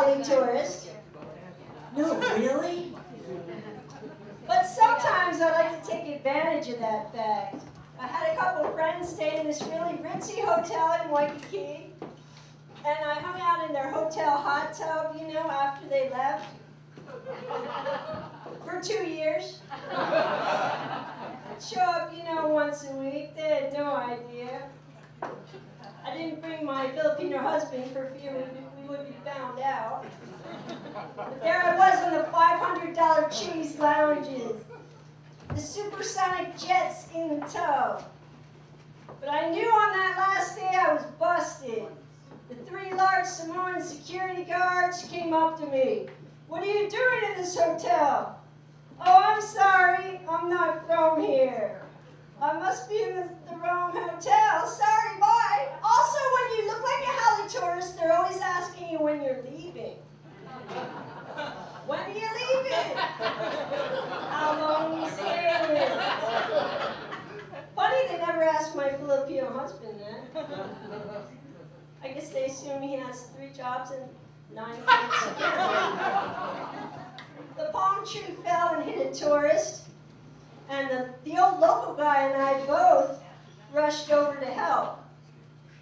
howling tourist. No, really? But sometimes I like to take advantage of that fact. I had a couple of friends stay in this really ritzy hotel in Waikiki, and I hung out in their hotel hot tub, you know, after they left, for 2 years. I'd show up, you know, once a week. They had no idea. I didn't bring my Filipino husband for fear we would be found out. But there I was on the $500 cheese lounges, the supersonic jets in the tow. But I knew on that last day I was busted. The 3 large Samoan security guards came up to me. "What are you doing in this hotel?" "Oh, I'm sorry, I'm not from here. I must be in the wrong hotel. Sorry, bye." Also, when you look like a howling tourist, they're always asking you when you're leaving. "When are you leaving?" "How long are you staying here?" Funny they never asked my Filipino husband that. I guess they assume he has 3 jobs and 9 kids. The palm tree fell and hit a tourist, and the old local guy and I both rushed over to help.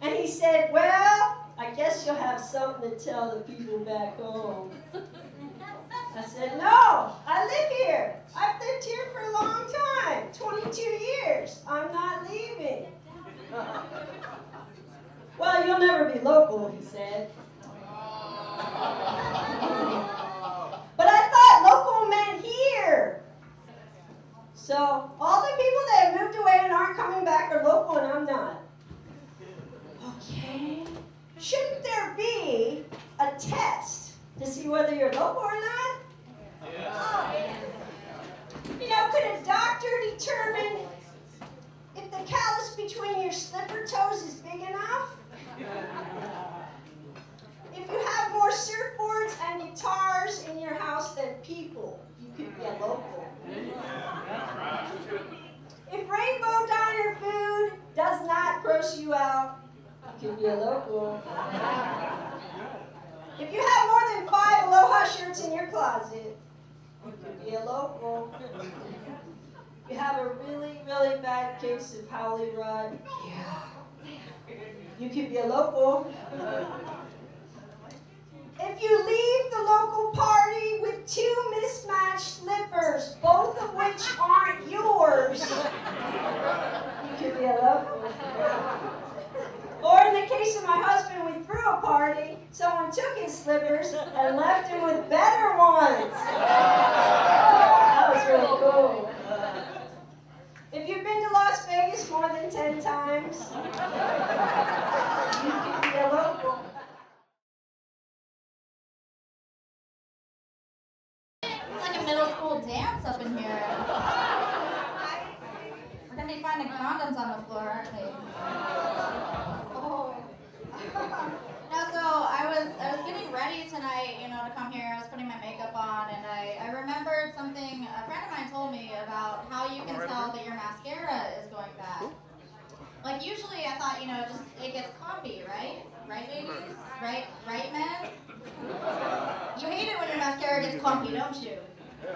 And he said, "Well, I guess you'll have something to tell the people back home." I said, "No, I live here. I've lived here for a long time, 22 years. I'm not leaving." "Well, you'll never be local," he said. "But I thought local meant here." "So all the people that have moved away and aren't coming back are local and I'm not." "Okay. Shouldn't there be a test to see whether you're local or not?" "You know, could a doctor determine if the callus between your slipper toes is big enough? If you have more surfboards and guitars in your house than people, you could be a local. If rainbow diner food does not gross you out, you could be a local. If you have more than 5 Aloha shirts in your closet, you could be a local. If you have a really, really bad case of howling rod, you could be a local. If you leave the local party with 2 mismatched slippers, both of which aren't yours, you could be a local. Or in the case of my husband, we threw a party, someone took his slippers and left him with better ones. That was really cool. If you've been to Las Vegas more than 10 times, you could be a local. It's like a middle school dance up in here. We're gonna be finding condoms on the floor, aren't we? Oh. No, so I was getting ready tonight, you know, to come here. I was putting my makeup on, and I remembered something a friend of mine told me about how you can tell that your mascara is going bad. Like usually I thought, you know, it gets clumpy, right? Right, ladies? Right, men? You hate it when your mascara gets clumpy, don't you?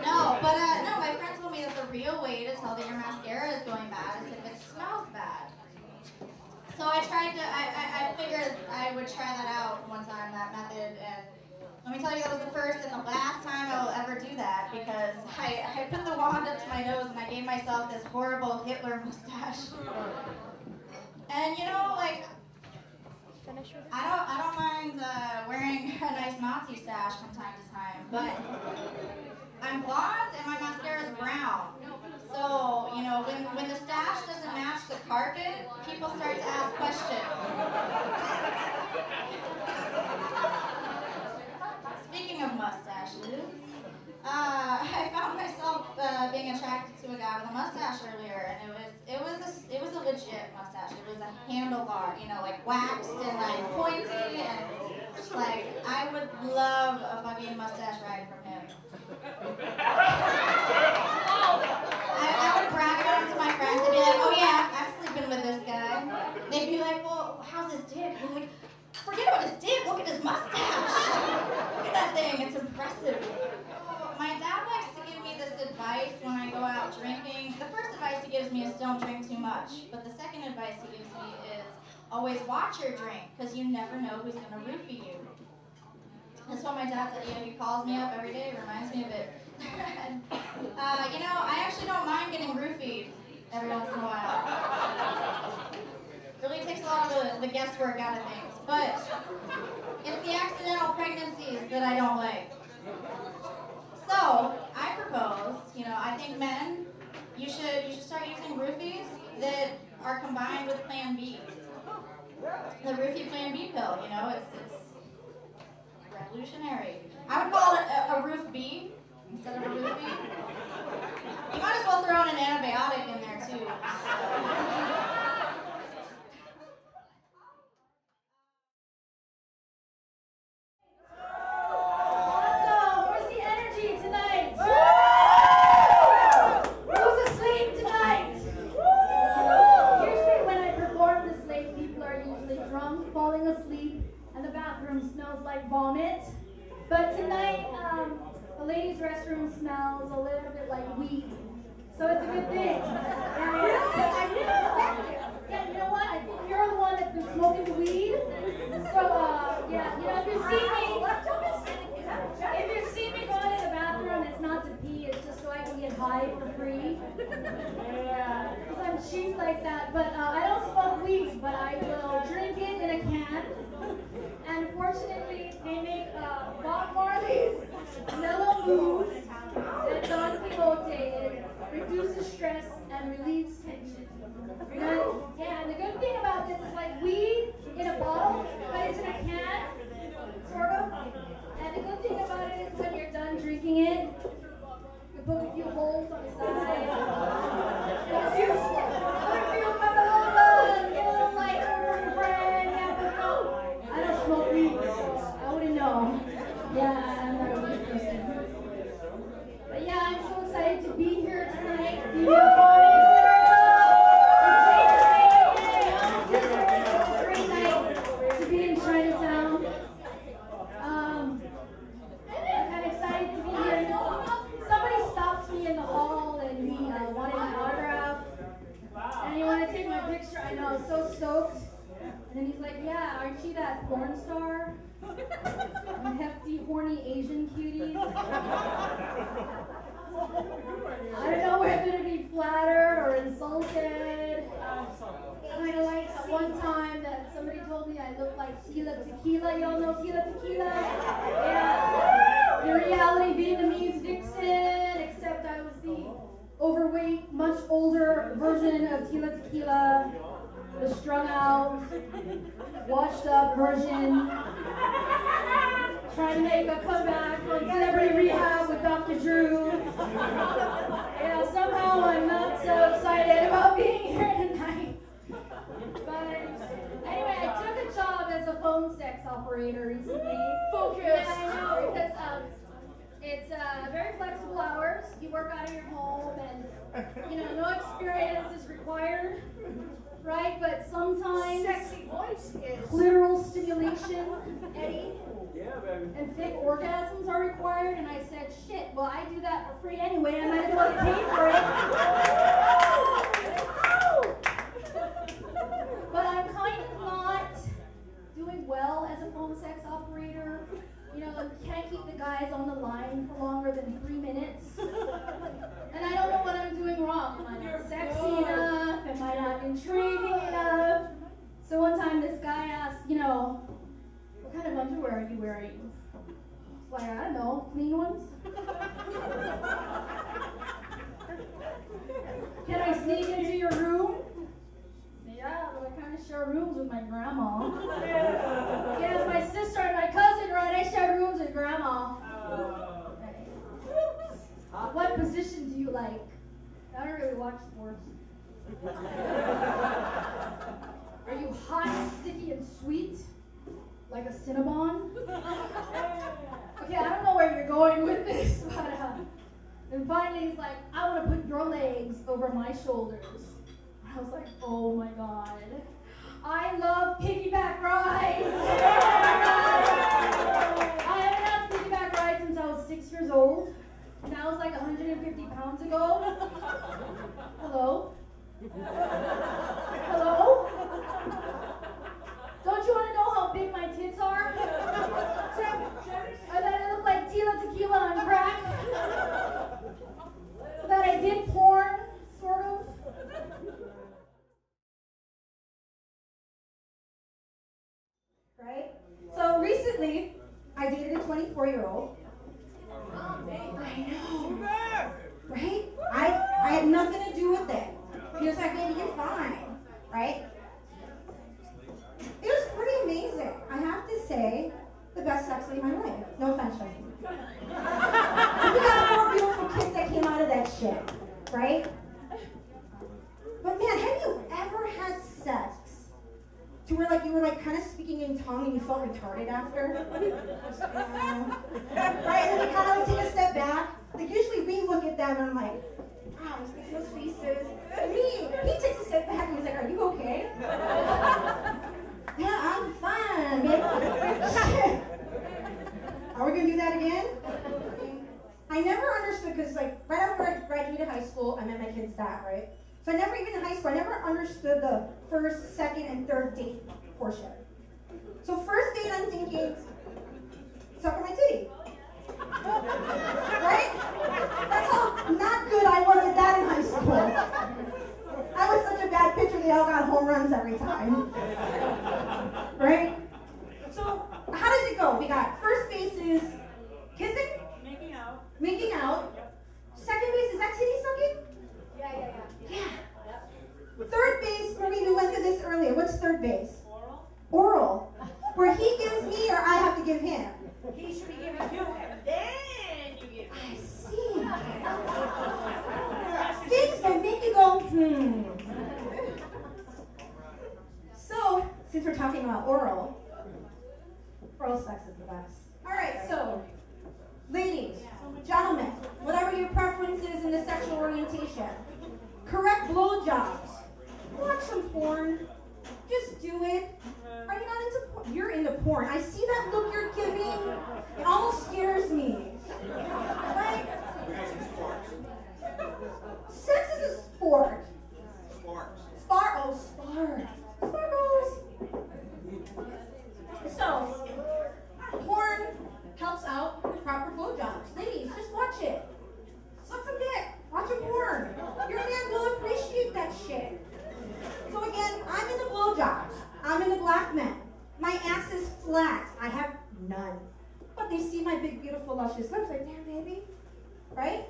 No, but no, my friend told me that the real way to tell that your mascara is going bad is if it smells bad. So I figured I would try that out one time, that method, and let me tell you, that was the first and the last time I will ever do that, because I put the wand up to my nose and I gave myself this horrible Hitler mustache. And you know, like, I don't mind wearing a nice Nazi stash from time to time, but I'm blonde and my mascara is brown. So, you know, when the stash doesn't match the carpet, people start to ask questions. Speaking of mustaches, I found myself being attracted to a guy with a mustache earlier, and it was a legit mustache. It was a handlebar, you know, like waxed and like pointy, and just like I would love a fucking mustache ride from him. I would brag about him to my friends and be like, "Oh yeah, I'm sleeping with this guy." They'd be like, "Well, how's his dick?" I'm like, "Forget about his dick. Look at his mustache. Look at much, but the second advice he gives me is always watch your drink, because you never know who's going to roofie you. That's what my dad said. He calls me up every day, reminds me of it. You know, I actually don't mind getting roofied every once in a while. Really takes a lot of the guesswork out of things, but it's the accidental pregnancies that I don't like. So, I propose, you know, I think men, you should start using roofies that are combined with Plan B. The roofie Plan B pill, you know, it's revolutionary. I would call it a roof B instead of a roofie. You might as well throw in an antibiotic in there too. Smells like vomit, but tonight the ladies' restroom smells a little bit like weed, so it's a good thing. Yeah, you know what? I think you're the one that's been smoking the weed. So yeah, you know, if you see me going to the bathroom, it's not to pee, it's just so I can get high for free. Yeah, because I'm cheap like that. But I don't smoke weed, but I will drink it in a can. And fortunately, they make Bob Marley's mellow moods that Don Quixote. It reduces stress and relieves tension. And the good thing about this is like weed in a bottle, but it's in a can, sort of. And the good thing about it is when you're done drinking it, you poke a few holes on the side. It's useful. If you have a little buzz, get a little lighter for your friend, I don't smoke weed, so I wouldn't know. Yeah, I'm not a weed person. But yeah, I'm so excited to be here tonight. It's a great night to be in Chinatown. I'm kind of excited to be here. Somebody stopped me in the hall and he wanted my autograph. And he wanted to take my picture. I know, I was so stoked. And then he's like, yeah, aren't you that porn star? Hefty, horny Asian cuties. I don't know whether to be flattered or insulted. Kind of like that one time that somebody told me I looked like Sheila Tequila. You all know Sheila Tequila? Yeah. The reality Vietnamese vixen, except I was the overweight, much older version of Sheila Tequila. The strung out, washed up version, trying to make a comeback on Celebrity Rehab with Dr. Drew. Yeah, somehow I'm not so excited about being here tonight. But anyway, I took a job as a phone sex operator recently. Focus! Yeah, I know, because it's very flexible hours. You work out of your home and, you know, no experience is required. Right, but sometimes sexy voice is literal stimulation, Eddie, and fake orgasms are required. And I said, shit, well, I do that for free anyway. I might as well get paid for it. But I'm kind of not doing well as a phone sex operator. You know, you can't keep the guys on the line for longer than 3 minutes. And I don't know what I'm doing wrong. Am I not sexy enough? Am I not intriguing enough? So one time this guy asked, you know, what kind of underwear are you wearing? It's like, I don't know, clean ones? Can I sneak into your room? Yeah, but I kind of share rooms with my grandma. Yeah, it's my sister and my cousin, right? I share rooms with grandma. What position do you like? I don't really watch sports. Are you hot, sticky, and sweet? Like a Cinnabon? Okay, I don't know where you're going with this, but and finally he's like, I want to put your legs over my shoulders. I was like, oh my god. I love piggyback rides. I haven't had a piggyback ride since I was 6 years old. And that was like 150 pounds ago. Hello? recently, I dated a 24-year-old. I know. Right? I had nothing to do with it. He was like, baby, you're fine. Right? It was pretty amazing. I have to say, the best sex of my life. No offense, Justin. We got 4 beautiful kids that came out of that shit. Right? But man, have you ever had sex to where like you were like kind of speaking in tongue and you felt retarded after? Right? And then we kind of like take a step back. Like usually we look at them and I'm like, wow, he's making those faces. He takes a step back and he's like, are you okay? Yeah, I'm fine, baby. Are we gonna do that again? I never understood, because like right after I graduated high school, I met my kid's dad, right? So I never, even in high school, I never understood the first, second, and third date portion. So first date, I'm thinking, suck on my titty. Right? That's how not good I was at that in high school. I was such a bad pitcher, they all got home runs every time. Right? So how does it go? We got first base is kissing? Making out. Second base, is that titty sucking? Yeah. Third base, Marie, we went through this earlier. What's third base? Oral. Where he gives me or I have to give him? He should be giving you, and then you give I see. Things that make you go, So, since we're talking about oral sex is the best. Alright, so, ladies, gentlemen, whatever your preference is in the sexual orientation, correct blowjobs. Watch some porn. Just do it. Are you not into porn? You're into porn. I see that look you're giving. It almost scares me. Right? Sex is a sport. Sparkles. So, porn helps out with proper blowjobs. Ladies, just watch it. Suck some dick. Watch a porn. Your man will appreciate that shit. So again, I'm into blowjobs. I'm into black men. My ass is flat. I have none. But they see my big, beautiful, luscious lips like, damn, baby. Right?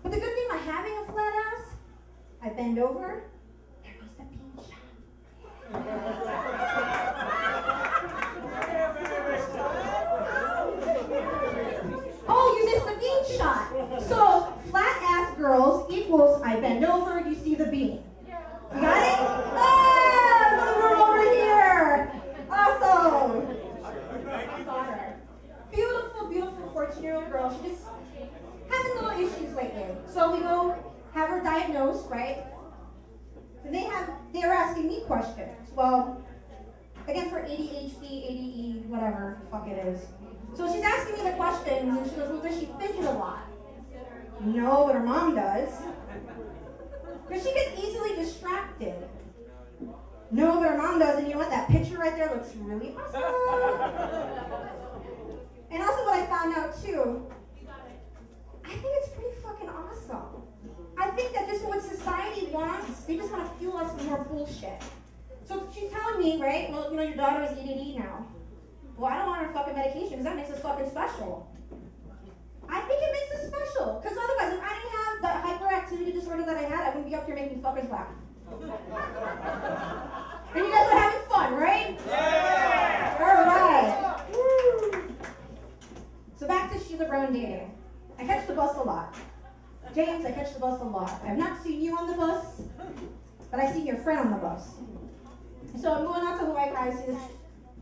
But the good thing about having a flat ass, I bend over, there goes the bean shot. Oh, you missed the bean shot. So, flat ass girls equals I bend over, you see the bean. You got it? Ah, little girl over here. Awesome. Got her. Beautiful, beautiful 14-year-old girl. She just having little issues lately. So we go have her diagnosed, right? And they're asking me questions. Well, again for ADHD, ADE, whatever the fuck it is. So she's asking me the questions and she goes, well, does she fidget a lot? No, but her mom does. Because she gets easily distracted. No, but her mom does, and you know what? That picture right there looks really awesome. And also what I found out too, I think it's pretty fucking awesome. I think that just what society wants, they just want to fuel us with more bullshit. So she's telling me, right, well, you know, your daughter is ADD now. Well, I don't want her fucking medication because that makes us fucking special. I think it makes us special. Because otherwise, if I didn't have the hyperactivity disorder that I had, I wouldn't be up here making fuckers laugh. And you guys are having fun, right? Yeah! Alright. Woo! So back to Sheila Brown dating. I catch the bus a lot. James, I catch the bus a lot. I've not seen you on the bus, but I see your friend on the bus. So I'm going out to Hawaii, I see this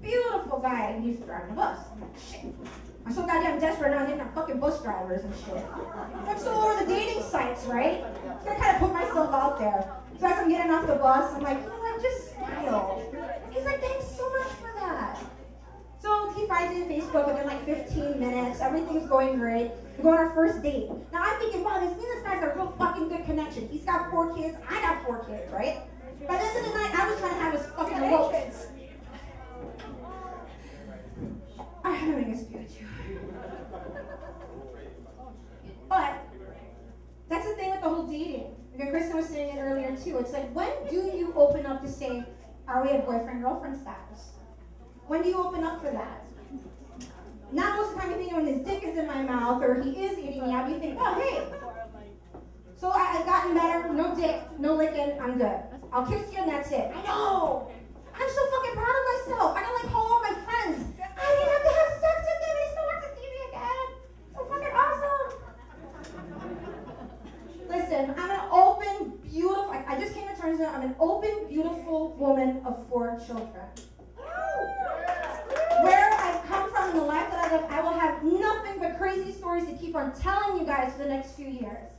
beautiful guy, and he's driving the bus. Shit. I'm so goddamn desperate now, I'm hitting our fucking bus drivers and shit. I'm so over the dating sites, right? I'm gonna kind of put myself out there. So as I'm getting off the bus, I'm like, you know what, just smile. He's like, thanks so much for that. So he finds me on Facebook within like 15 minutes, everything's going great. We go on our first date. Now I'm thinking, wow, this guy's a real fucking good connection. He's got 4 kids, I got 4 kids, right? By the end of the night, I was trying to have his fucking remote. I'm having a spirit too. But that's the thing with the whole dating. Like Kristen was saying it earlier too. It's like, when do you open up to say, are we a boyfriend-girlfriend status? When do you open up for that? Now most of the time you think when his dick is in my mouth or he is eating me, I'll be thinking, oh, hey. So I've gotten better, no dick, no licking, I'm good. I'll kiss you and that's it. I know. I'm so fucking proud of myself. I can like call all my friends. I didn't have to have sex with them. They still want to see me again. So fucking awesome. Listen, I'm an open, beautiful, I just came to terms with it. I'm an open, beautiful woman of 4 children. Where I've come from in the life that I live, I will have nothing but crazy stories to keep on telling you guys for the next few years.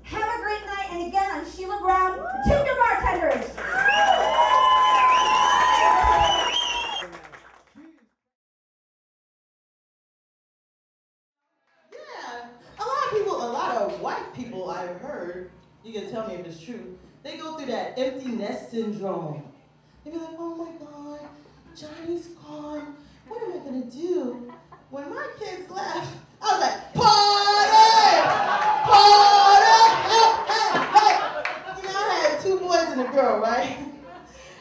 Have a great night, and again, I'm Sheila Brown, tip your bartenders. A lot of white people I've heard, you can tell me if it's true, they go through that empty nest syndrome. They be like, oh my God, Johnny's gone. What am I gonna do? When my kids left, I was like, party! Party! Hey, hey, hey! You know, I had 2 boys and a girl, right?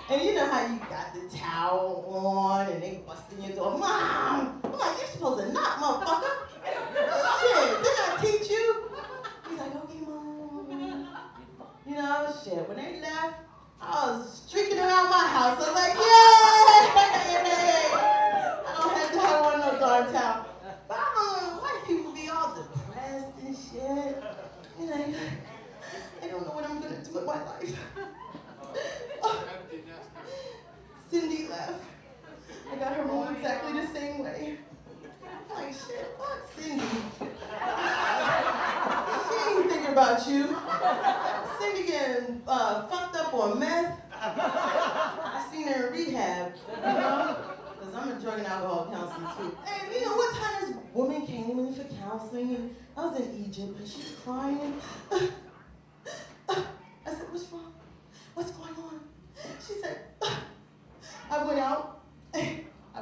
And you know how you got the towel on and they busting your door. Mom! I'm like, you're supposed to knock, motherfucker. Shit, didn't I teach you? He's like, okay, Mom. You know, shit, when they left, I was streaking around my house. I was like, yay! I don't have to have one no darn towel. But white people be all depressed and shit. You know, I don't know what I'm gonna do with my life. Cindy left. I got her home exactly the same way. I'm like, shit, fuck Cindy. She ain't thinking about you. Cindy getting fucked up on meth. I seen her in rehab, because I'm a drug and alcohol counselor too. And you know, one time this woman came in for counseling, and I was in Egypt, and she's crying. I said, what's wrong? What's going on? She said, I went out, and I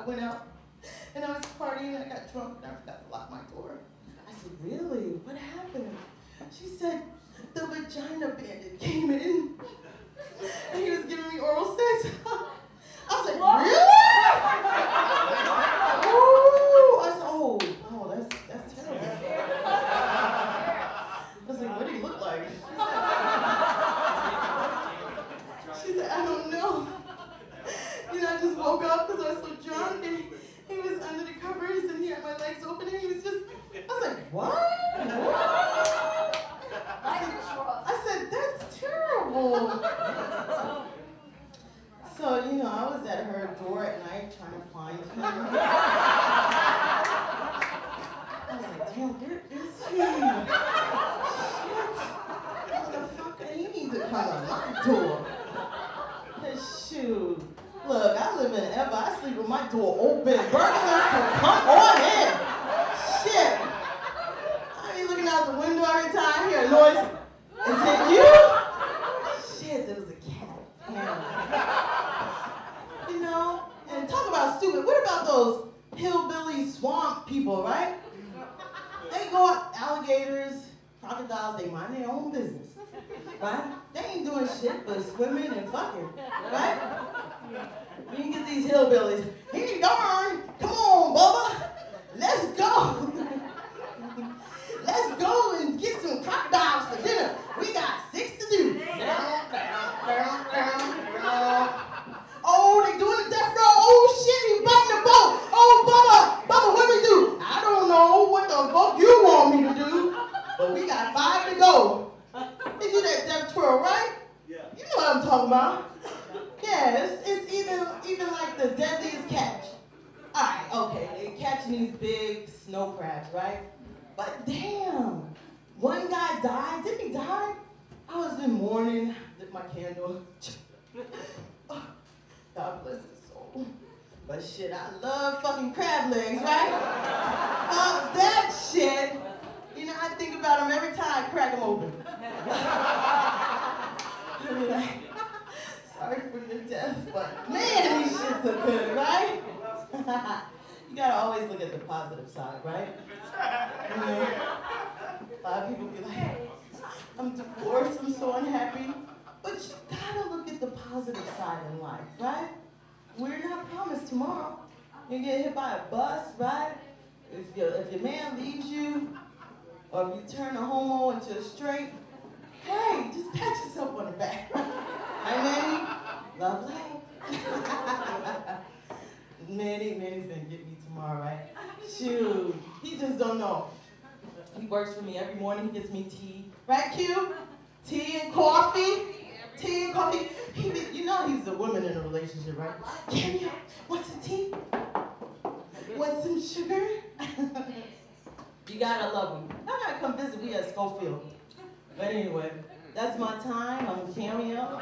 was partying, and I got drunk, and I forgot to lock my door. I said, really? What happened? She said, the vagina bandit came in, and he was giving me oral sex. I was like, really? Ooh. I said, oh, that's terrible. I was like, what do you look like? She said, I don't know. You know, I just woke up because I was so drunk, and he was under the covers, and he had my legs open, and he was just, I was like, what? I said, that's terrible. So, you know, I was at her door at night trying to find him. I was like, damn, where is he? Shit. Motherfucker, you need to come to my door. Shoot. Look, I live in Ever. I sleep with my door open. Burglars can come on in. Shit. I be looking out the window every time I hear a noise. Is it you? Shit, there was a cat. Yeah. You know? And talk about stupid. What about those hillbilly swamp people, right? They go out, alligators, crocodiles, they mind their own business. Right? They ain't doing shit but swimming and fucking, right? You can get these hillbillies. Hey, darn! Come on, Bubba! Let's go! Let's go and get some crocodiles for dinner. We got 6 to do. Oh, they doing the death row. Oh, shit, he biting the boat. Oh, Bubba, what do we do? I don't know what the fuck you want me to do, but we got 5 to go. They do that death twirl, right? Yeah. You know what I'm talking about. Yeah, it's even like the deadliest catch. All right, okay, they're catching these big snow crabs, right? But damn, one guy died. Didn't he die? I was in mourning, lit my candle. God bless his soul. But shit, I love fucking crab legs, right? Fuck that shit. You know, I think about them every time I crack them open. I mean, like, sorry for your death, but man, these shits are good, right? You gotta always look at the positive side, right? You know, a lot of people be like, I'm divorced, I'm so unhappy. But you gotta look at the positive side in life, right? We're not promised tomorrow. You get hit by a bus, right? if your man leaves you, or if you turn a homo into a straight, hey, just pat yourself on the back. Hi, Manny. Love, love. Manny's gonna get me tomorrow, right? Shoot, he just don't know. He works for me every morning. He gets me tea, right, Q? Tea and coffee. Tea and coffee. You know he's the woman in a relationship, right? Cameo, want some tea? Want some sugar? You gotta love him. Y'all gotta come visit me at Schofield. But anyway, that's my time. I'm Cameo.